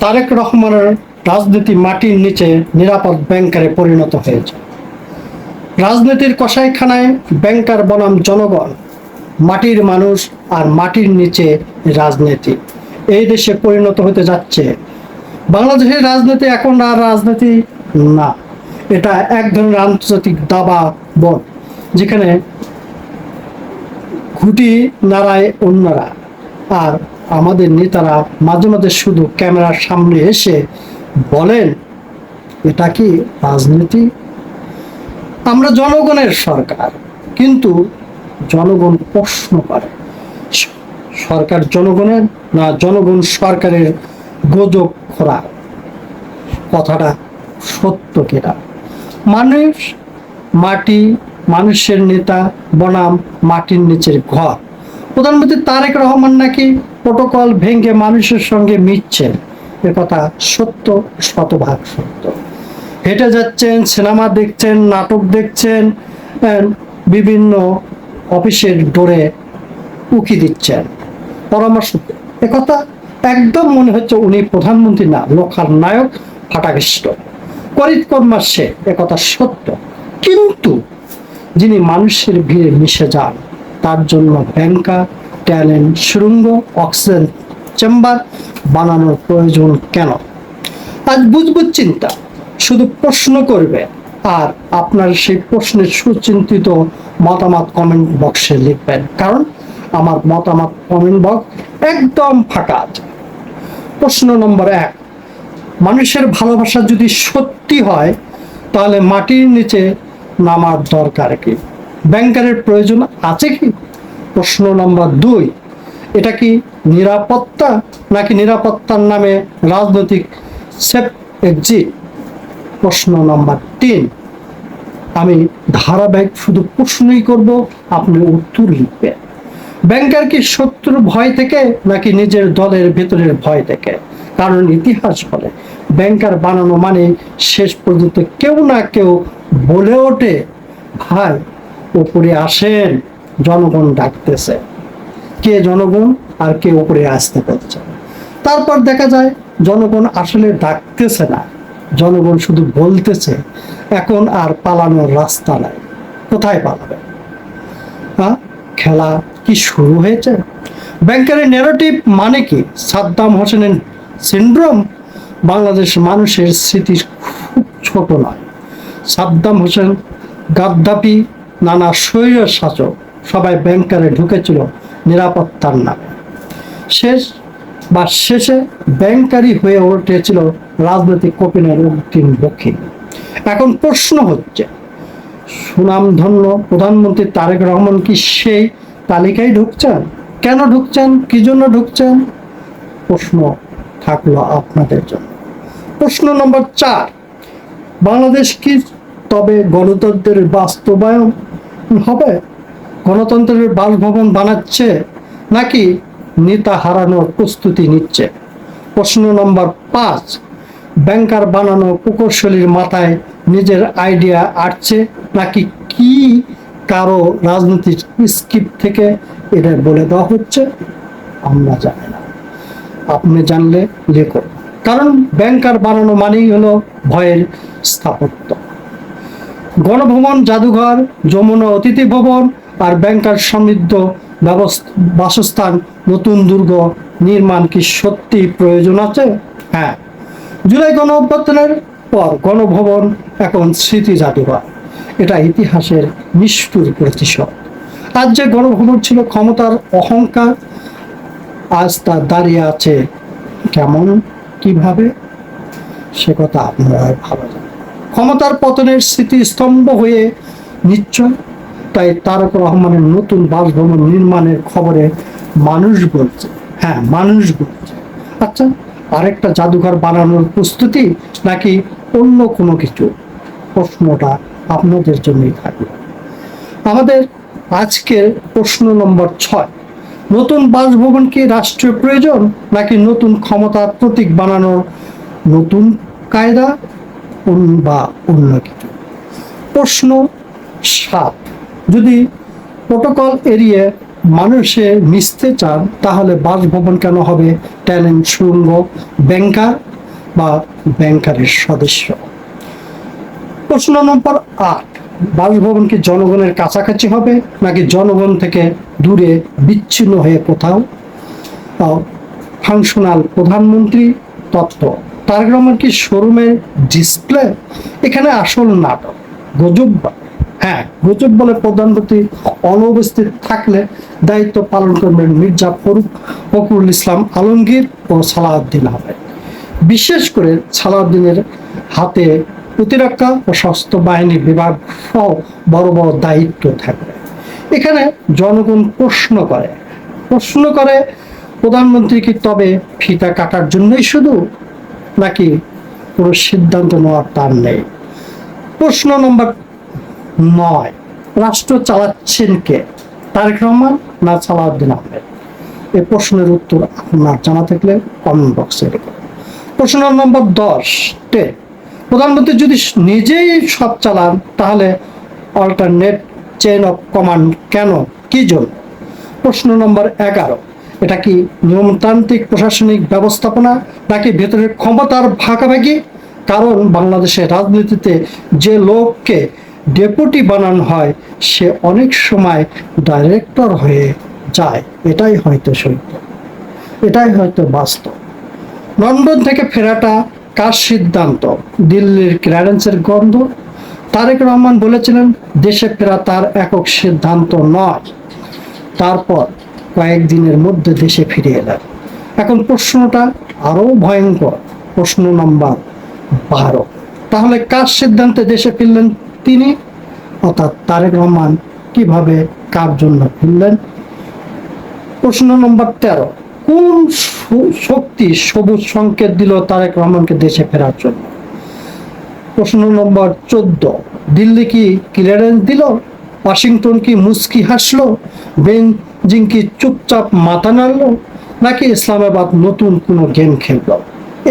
তারেক রহমানের রাজনীতি মাটির নিচে নিরাপদ ব্যাংকারে পরিণত হয়েছে। রাজনীতির কসাইখানায় ব্যাংকার বনাম জনগণ, মাটির মানুষ আর মাটির নিচে রাজনীতি এই দেশে পরিণত হতে যাচ্ছে। বাংলাদেশের রাজনীতি এখন আর রাজনীতি না, এটা এক ধরনের আন্তর্জাতিক দাবা বন, যেখানে ঘুটি নাড়ায় অন্যরা আর আমাদের নেতারা মাঝে মাঝে শুধু ক্যামেরার সামনে এসে বলেন, এটা কি রাজনীতি? আমরা জনগণের সরকার, কিন্তু জনগণ প্রশ্ন করে, সরকার জনগণের না জনগণ সরকারের? গুজব খোরা কথাটা সত্য কিনা? মানুষ মাটি, মানুষের নেতা বনাম মাটির নিচের ঘর। প্রধানমন্ত্রী তারেক রহমান নাকি প্রোটোকল ভেঙে মানুষের সঙ্গে মিশছেন, কথা সত্য, শতভাগ সত্য। হেঁটে যাচ্ছেন, সিনেমা দেখছেন, নাটক দেখছেন, বিভিন্ন অফিসের ডোরে উকি দিচ্ছেন, পরামর্শ। একথা একদম মনে হচ্ছে উনি প্রধানমন্ত্রী না, লোকাল নায়ক ফাটাকৃষ্ট করিতকর্মা সে, একথা সত্য। কিন্তু যিনি মানুষের ভিড়ে মিশে যান, তার জন্য ব্যাংকার, ট্যালেন্ট, সুড়ঙ্গ, অক্সিজেন চেম্বার বানানোর প্রয়োজন কেন? আজ বুঝবো চিন্তা, শুধু প্রশ্ন করবে, আর আপনার সেই প্রশ্নের সুচিন্তিত মতামত কমেন্ট বক্সে লিখবেন, কারণ আমার মতামত কমেন্ট বক্স একদম ফাঁকা আছে। প্রশ্ন নম্বর 1, মানুষের ভালোবাসা যদি সত্যি হয়, তাহলে মাটির নিচে নামার দরকার কি? ব্যাংকারের প্রয়োজন আছে কি? প্রশ্ন নম্বর 2, এটা কি নিরাপত্তা, নাকি নিরাপত্তার নামে রাজনৈতিক সেফ এক্সিট? প্রশ্ন নম্বর 3, আমি ধারাবাহিক শুধু প্রশ্নই করব, আপনি উত্তর লিখবেন। ব্যাংকার কি শত্রুর ভয় থেকে, নাকি নিজের দলের ভেতরের ভয় থেকে? কারণ ইতিহাস বলে, ব্যাংকার বানানো মানে শেষ পর্যন্ত কেউ না কেউ বলে ওঠে, ভাই উপরে আসেন, জনগণ ডাকতেছে। কে জনগণ আর কে উপরে আসতে পারছে? তারপর দেখা যায় জনগণ আসলে ডাকতেছে না, জনগণ শুধু বলতেছে, এখন আর পালানোর রাস্তা নাই। কোথায় পালাবে? খেলা কি শুরু হয়েছে? ব্যাংকারের ন্যারেটিভ মানে কি? সাদ্দাম হোসেনের সিন্ড্রোম? বাংলাদেশ মানুষের স্মৃতি খুব ছোট নয়। সাদ্দাম হোসেন, গাদ্দাফি, নানা স্বৈর শাসক সবাই ব্যাংকারে ঢুকেছিল নিরাপত্তার নামে। শেষে ব্যাংকারি হয়ে উঠেছিল রাজনৈতিক কপিনের অন্তিম বক্ষী। এখন প্রশ্ন হচ্ছে, সুনামধন্য প্রধানমন্ত্রী তারেক রহমান কি সেই তালিকায় ঢুকছেন? কেন ঢুকছেন? কি জন্য ঢুকছেন? প্রশ্ন থাকলো আপনাদের জন্য। প্রশ্ন নম্বর 4, বাংলাদেশ কি তবে গণতন্ত্রের বাস্তবায়ন হবে? গণতন্ত্রের বাসভবন বানাচ্ছে, নাকি নেতা হারানোর প্রস্তুতি নিচ্ছে? প্রশ্ন নম্বর 5, ব্যাংকার বানানো প্রকৌশলীর মাথায় নিজের আইডিয়া আসছে, নাকি কি কারো রাজনৈতিক স্ক্রিপ্ট থেকে এটা বলে দেওয়া হচ্ছে? আমরা জানি না, আপনি জানলে লেখুন। কারণ ব্যাংকার বানানো মানেই হলো ভয়ের স্থাপত্য। গণভবন, জাদুঘর, যমুনা অতিথি ভবন আর ব্যাংকার সমৃদ্ধ বাসস্থান, নতুন দুর্গ নির্মাণ কি সত্যি প্রয়োজন আছে? হ্যাঁ, জুলাই গণ অভ্যুত্থানের পর গণভবন এখন স্মৃতি জাদুঘর। এটা ইতিহাসের নিষ্ঠুর প্রতিশোধ। আজ যে গণভবন ছিল ক্ষমতার অহংকার, আজ তা দাঁড়িয়ে আছে কেমন, কিভাবে, সে কথা আপনারা ভালো জানেন। ক্ষমতার পতনের স্মৃতিস্তম্ভ হয়ে নিশ্চয়। তাই তারেক রহমানের নতুন বাসভবন নির্মাণের খবরে মানুষ বলছে, হ্যাঁ মানুষ বলছে, আচ্ছা আরেকটা জাদুঘর বানানোর প্রস্তুতি, নাকি অন্য কোনো কিছু? প্রশ্নটা আপনাদের জন্যই থাকবে। আমাদের আজকের প্রশ্ন নম্বর 6, নতুন বাসভবন কি রাষ্ট্রীয় প্রয়োজন, নাকি নতুন ক্ষমতার প্রতীক বানানোর নতুন কায়দা বা অন্য কিছু? প্রশ্ন 7, যদি প্রোটোকল এড়িয়ে মানুষে মিশতে চান, তাহলে বাসভবন কেন হবে ট্যালেন্ট, সুড়ঙ্গ, ব্যাংকার বা ব্যাংকারের সদস্য। প্রশ্ন নম্বর 8, বাসভবন কি জনগণের কাছাকাছি হবে নাকি জনগণ থেকে দূরে বিচ্ছিন্ন হয়ে কোথাও? ফাংশনাল প্রধানমন্ত্রী তত্ত্ব, তারেক রহমান কি শোরুমের ডিসপ্লে? এখানে আসল নাটক। গুজব, হ্যাঁ গুজব বলে প্রধানমন্ত্রী অনুপস্থিত থাকলে দায়িত্ব পালন করবেন মির্জা ফখরুল ইসলাম আলমগীর ও সালাউদ্দিন আহমেদ। বিশেষ করে সালাউদ্দিনের হাতে প্রতিরক্ষা ও স্বাস্থ্য বাহিনী বিভাগ সহ বড় বড় দায়িত্ব থাকবে। এখানে জনগণ প্রশ্ন করে প্রধানমন্ত্রী কি তবে ফিতা কাটার জন্যই শুধু, নাকি কোনো সিদ্ধান্ত নেওয়ার তার নেই? প্রশ্ন নম্বর 9, রাষ্ট্র চালাচ্ছেন কে, তারেক রহমান না সালাউদ্দিন আহমেদ? এই প্রশ্নের উত্তর আপনার জানা থাকলে কমেন্ট বক্সে লিখুন। প্রশ্ন নম্বর 10, প্রধানমন্ত্রী যদি নিজেই সব চালান তাহলে অল্টারনেট চেইন অফ কমান্ড কেন, কি জন্য? প্রশ্ন নম্বর 11, এটা কি নিয়মতান্ত্রিক প্রশাসনিক ব্যবস্থাপনা নাকি ভেতরের ক্ষমতার ভাগাভাগি? কারণ বাংলাদেশের রাজনীতিতে যে লোককে ডেপুটি বানানো হয় সে অনেক সময় ডাইরেক্টর হয়ে যায়। এটাই হয়তো সত্য, এটাই হয়তো বাস্তব। লন্ডন থেকে ফেরাটা কার সিদ্ধান্ত? দিল্লির ক্লিয়ারেন্সের গন্ধ? তারেক রহমান বলেছিলেন দেশে ফেরা তার একক সিদ্ধান্ত নয়। তারপর কয়েকদিনের মধ্যে দেশে ফিরে এলেন। এখন প্রশ্নটা আরো ভয়ঙ্কর। প্রশ্ন নম্বর 12, তাহলে কার সিদ্ধান্তে দেশে ফিরলেন তিনি, অর্থাৎ তারেক রহমান কিভাবে কার জন্য ফিরলেন? প্রশ্ন নম্বর 13, কোন শক্তি সবুজ সংকেত দিল তারেক রহমানকে দেশে ফেরার জন্য? প্রশ্ন নম্বর 14, দিল্লি কি ক্লিয়ারেন্স দিল? ওয়াশিংটন কি মুস্কি হাসলো? বেইজিং কি চুপচাপ মাথা নাড়লো? নাকি ইসলামাবাদ নতুন কোনো গেম খেললো?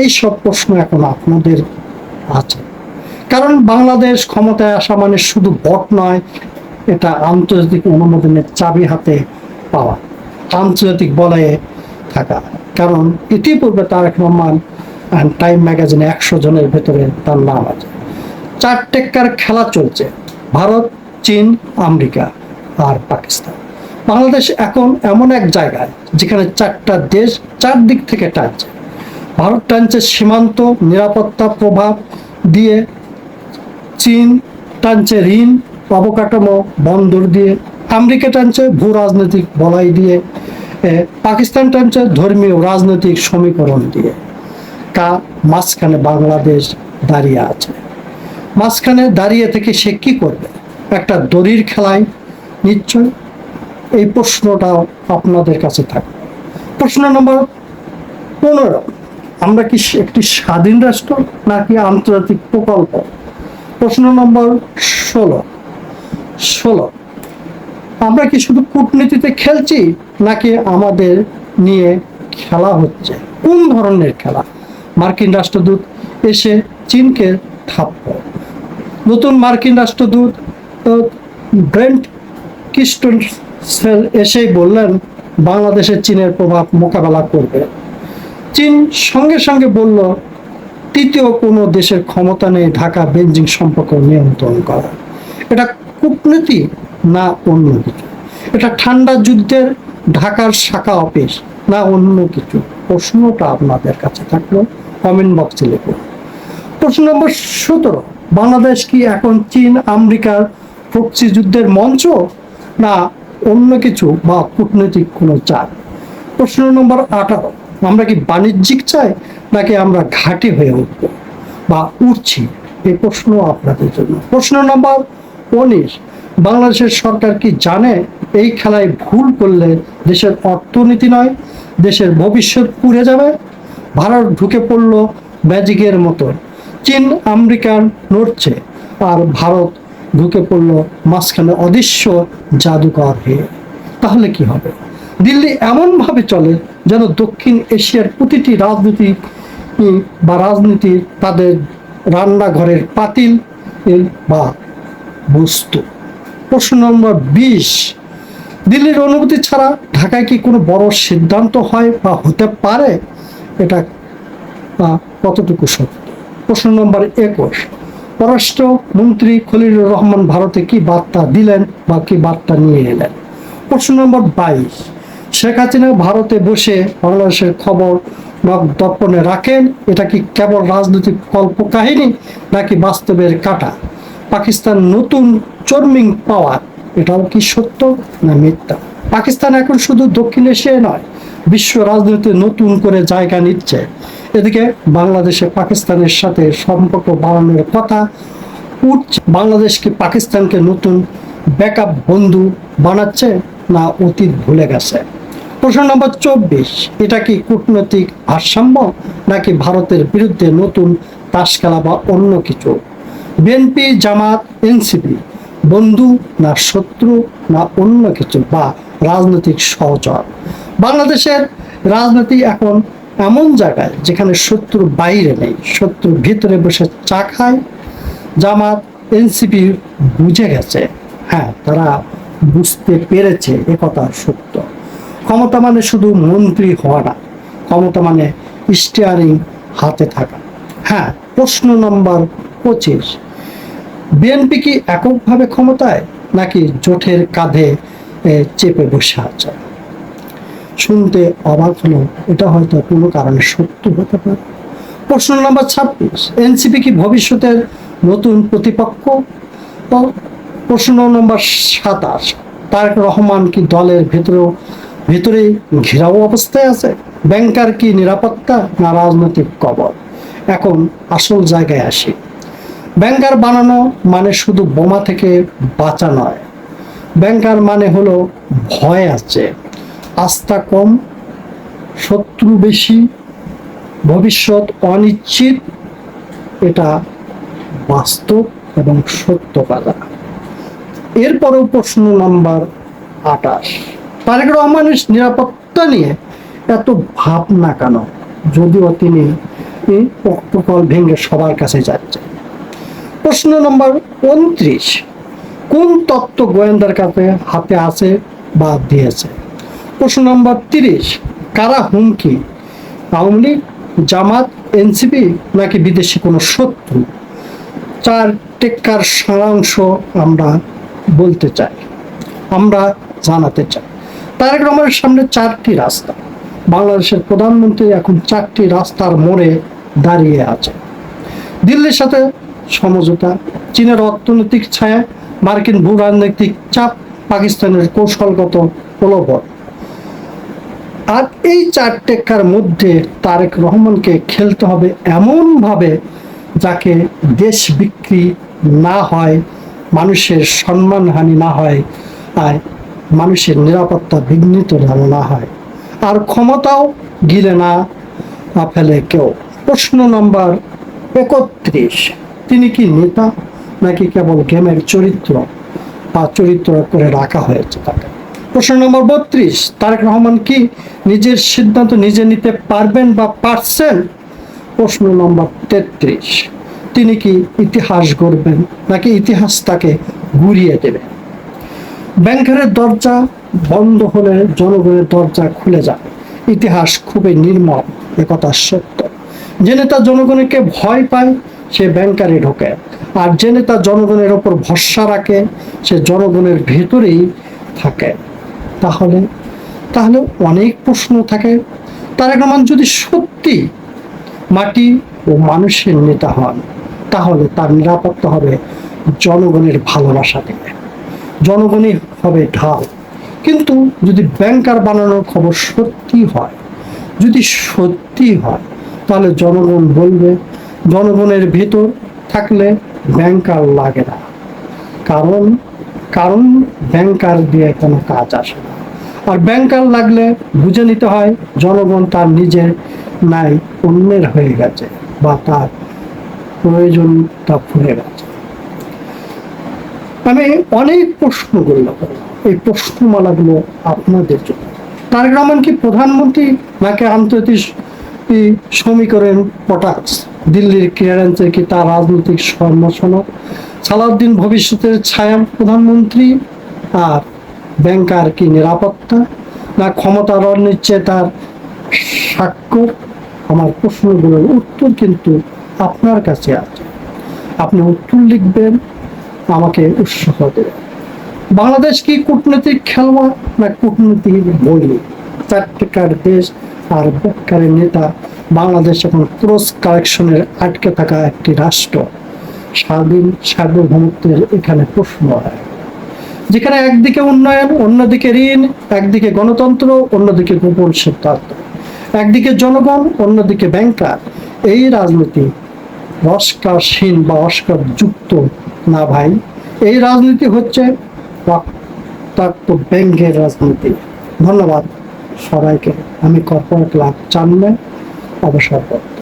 এই সব প্রশ্ন এখন আপনাদের আছে। কারণ বাংলাদেশ ক্ষমতায় আসা মানে শুধু ভোট নয়, এটা আন্তর্জাতিক অনুমোদনের চাবি হাতে পাওয়া, আন্তর্জাতিক বলয়ে থাকা। কারণ ইতিপূর্বে তারেক রহমান টাইম ম্যাগাজিনে 100 জনের ভেতরে তার নাম আছে। 4 টেক্কার খেলা চলছে, ভারত, চীন, আমেরিকা আর পাকিস্তান। বাংলাদেশ এখন এমন এক জায়গায় যেখানে 4টা দেশ 4 দিক থেকে টানছে। ভারত টানছে সীমান্ত নিরাপত্তা প্রভাব দিয়ে, চীন টানছে ঋণ অবকাঠামো বন্দর দিয়ে, আমেরিকা টানছে ভূ রাজনৈতিক বলয় দিয়ে, পাকিস্তান টানছে ধর্মীয় রাজনৈতিক সমীকরণ দিয়ে। মাঝখানে বাংলাদেশ দাঁড়িয়ে আছে। মাঝখানে দাঁড়িয়ে থেকে সে কি করবে? একটা দড়ির খেলায় নিশ্চয়। এই প্রশ্নটাও আপনাদের কাছে থাকবে। প্রশ্ন নম্বর 15, আমরা কি একটি স্বাধীন রাষ্ট্র নাকি আন্তর্জাতিক প্রকল্প? প্রশ্ন নম্বর 16, আমরা কি শুধু কূটনীতিতে খেলছি নাকি আমাদের নিয়ে খেলা হচ্ছে? কোন ধরনের খেলা? মার্কিন রাষ্ট্রদূত এসে চীনকে থাপ্পড়। নতুন মার্কিন রাষ্ট্রদূত ব্রেন্ট কিস্টোনসেল এসেই বললেন বাংলাদেশের চীনের প্রভাব মোকাবেলা করবে। চীন সঙ্গে সঙ্গে বলল তৃতীয় কোনো দেশের ক্ষমতা নেই ঢাকা বেইজিং সম্পর্ক নিয়ন্ত্রণ করা। এটা কূটনীতি না অন্য কিছু? এটা ঠান্ডা যুদ্ধের ঢাকার শাখা অফিস না অন্য কিছু? প্রশ্নটা আপনাদের কাছে থাকলো, কমেন্ট বক্সে লিখুন। প্রশ্ন নম্বর 17, বাংলাদেশ কি এখন চীন আমেরিকার প্রক্সি যুদ্ধের মঞ্চ না অন্য কিছু বা কূটনৈতিক কোনো চাপ? প্রশ্ন নম্বর 18, আমরা কি বাণিজ্যিক চাই নাকি আমরা ঘাঁটি হয়ে উঠবো বা উঠছি? এই প্রশ্ন আপনাদের জন্য। প্রশ্ন নম্বর 19, বাংলাদেশের সরকার কি জানে এই খেলায় ভুল করলে দেশের অর্থনীতি নয় দেশের ভবিষ্যৎ পুড়ে যাবে? ভারত ঢুকে পড়লো ম্যাজিকের মতো, চীন আমেরিকান নড়ছে আর ভারত ঢুকে পড়লো মাঝখানে অদৃশ্য জাদুকর হয়ে। তাহলে কি হবে? দিল্লি এমনভাবে চলে যেন দক্ষিণ এশিয়ার প্রতিটি রাজনীতি তাদের রান্নাঘরের পাতিল বা বস্তু। প্রশ্ন নম্বর 20, দিল্লির অনুমতি ছাড়া ঢাকায় কি কোনো বড় সিদ্ধান্ত হয় বা হতে পারে? এটা কতটুকু সত্য? প্রশ্ন নম্বর 21, পররাষ্ট্রমন্ত্রী খলিলুর রহমান ভারতে কি বার্তা দিলেন বা কি বার্তা নিয়ে এলেন? প্রশ্ন নম্বর 22, শেখ হাসিনা ভারতে বসে বাংলাদেশের খবর দর্পণে রাখেন, এটা কি কেবল রাজনৈতিক কল্পকাহিনী নাকি বাস্তবের কাটা? পাকিস্তান নতুন চর্মিং পাওয়ার, এটাও কি সত্য না মিথ্যা? পাকিস্তান এখন শুধু দক্ষিণ এশিয়ায় নয়, বিশ্ব রাজনীতিতে নতুন করে জায়গা নিচ্ছে। এদিকে বাংলাদেশে পাকিস্তানের সাথে সম্পর্ক বাড়ানোর কথা উঠছে। বাংলাদেশ কি পাকিস্তানকে নতুন ব্যাকআপ বন্ধু বানাচ্ছে না অতীত ভুলে গেছে? প্রশ্ন নম্বর 24, এটা কি কূটনৈতিক ভারসাম্য নাকি ভারতের বিরুদ্ধে নতুন তাস খেলা বা অন্য কিছু? বিএনপি জামাত এনসিপি বন্ধু না শত্রু না অন্য কিছু বা রাজনৈতিক সহচর? বাংলাদেশের রাজনীতি এখন এমন জায়গায় যেখানে শত্রু বাইরে নেই, শত্রু ভিতরে বসে চা খায়। জামাত এনসিপি বুঝে গেছে, হ্যাঁ তারা বুঝতে পেরেছে একথা সত্য। ক্ষমতা মানে শুধু মন্ত্রী হওয়া না, ক্ষমতা মানে স্টিয়ারিং হাতে থাকা। হ্যাঁ, প্রশ্ন নম্বর 25, বিএনপি কি এককভাবে ক্ষমতায় নাকি জোটের কাঁধে চেপে বসে আছে? শুনতে অবাক হলো, এটা হয়তো কোনো কারণে সত্য হতে পারে। প্রশ্ন নম্বর 26, এনসিপি কি ভবিষ্যতের নতুন প্রতিপক্ষ? প্রশ্ন নম্বর 27, তারেক রহমান কি দলের ভেতরে ঘেরাও অবস্থায় আছে? ব্যাংকার কি নিরাপত্তা না রাজনৈতিক কবর? এখন আসল জায়গায় আসি। ব্যাংকার বানানো মানে শুধু বোমা থেকে বাঁচা নয়, ব্যাংকার মানে হলো ভয় আছে, আস্থা কম, শত্রু বেশি, ভবিষ্যৎ অনিশ্চিত। এটা বাস্তব এবং সত্য কথা। এরপরেও প্রশ্ন নম্বর 28, তারেক রহমানের নিরাপত্তা নিয়ে এত ভাবনা কেন, যদিও তিনি এই প্রটোকল ভেঙে সবার কাছে যাচ্ছেন? প্রশ্ন নম্বর 29, কোন তত্ত্ব গোয়েন্দার কাছে হাতে আছে বা দিয়েছে? প্রশ্ন নম্বর 30, কারা হুমকি, আওয়ামী লীগ, জামাত, এনসিপি নাকি বিদেশি কোনো শত্রু? 4 টেক্কার সারাংশ আমরা বলতে চাই, আমরা জানাতে চাই। তারেক রহমানের সামনে 4টি রাস্তা। বাংলাদেশের প্রধানমন্ত্রী এখন 4টি রাস্তার মোড়ে দাঁড়িয়ে আছে। দিল্লির সাথে সমঝোতা, চীনের অর্থনৈতিক ছায়া, মার্কিন ভূ রাজনৈতিক চাপ, পাকিস্তানের কৌশলগত প্রলোভন। আর এই 4 টেক্কার মধ্যে তারেক রহমানকে খেলতে হবে এমনভাবে যাকে দেশ বিক্রি না হয়, মানুষের সম্মানহানি না হয়, আর মানুষের নিরাপত্তা বিঘ্নিত যেন না হয়, আর ক্ষমতাও গিলে না ফেলে কেউ। প্রশ্ন নম্বর 31, তিনি কি নেতা নাকি কেবল গেমের চরিত্র বা চরিত্র করে রাখা হয়েছে তাকে? প্রশ্ন নম্বর 32, তারেক রহমান কি নিজের সিদ্ধান্ত নিজে নিতে পারবেন বা পারছেন? প্রশ্ন নম্বর 33, তিনি কি ইতিহাস গড়বেন নাকি ইতিহাস তাকে ঘুরিয়ে দেবে? ব্যাংকের দরজা বন্ধ হলে জনগণের দরজা খুলে যাবে। ইতিহাস খুবই নির্মম, একথা সত্য। যে নেতা জনগণকে ভয় পায় সে ব্যাংকারে ঢোকে, আর যে নেতা জনগণের ওপর ভরসা রাখে সে জনগণের ভেতরেই থাকে। তাহলে অনেক প্রশ্ন থাকে। তারেক রহমান যদি সত্যি মাটি ও মানুষের নেতা হন, তাহলে তার নিরাপত্তা হবে জনগণের ভালোবাসা থেকে, জনগণই হবে ঢাল। কিন্তু যদি ব্যাংকার বানানোর খবর সত্যি হয়, তাহলে জনগণ বলবে জনগণের ভিতর থাকলে ব্যাংকার লাগে না, কারণ ব্যাংকার দিয়ে কোনো কাজ আসে না। আর ব্যাংকার লাগলে বুঝে নিতে হয় জনগণ তার নিজের নাই অন্যের হয়ে গেছে বা তার প্রয়োজনটা ফুরে গেছে। আমি অনেক প্রশ্ন করলাম, এই প্রশ্নমালাগুলো আপনাদের জন্য। তারেক রহমান কি প্রধানমন্ত্রী নাকি আন্তর্জাতিক সমীকরণ পটাশ? দিল্লির ক্লিয়ারেন্সের কি তার রাজনৈতিক সমালোচনা? সালাউদ্দিন ভবিষ্যতের ছায়া প্রধানমন্ত্রী? আর ব্যাংকার কি নিরাপত্তা না ক্ষমতার অনিশ্চয়তার স্বাক্ষর? আমার প্রশ্নগুলোর উত্তর কিন্তু আপনার কাছে আছে। আপনি উত্তর লিখবেন, আমাকে উৎসাহ দেবেন। বাংলাদেশ কি কূটনৈতিক খেলোয়াড় না কূটনৈতিক বই? চারটিকার দেশ আর বক্কারের নেতা। বাংলাদেশ এখন ক্রস কালেকশনের আটকে থাকা একটি রাষ্ট্র। স্বাধীন সার্বভৌমত্বের এখানে প্রশ্ন হয়, যেখানে একদিকে উন্নয়ন, অন্যদিকে ঋণ, একদিকে গণতন্ত্র, অন্যদিকে গোপন সিদ্ধান্ত, একদিকে জনগণ, অন্যদিকে ব্যাংকার। এই রাজনীতি অস্কারহীন বা অস্কার যুক্ত না ভাই, এই রাজনীতি হচ্ছে রক্তাক্ত ব্যাংকের রাজনীতি। ধন্যবাদ সবাইকে। আমি কর্পোরেট লাভ চান না, অবসর।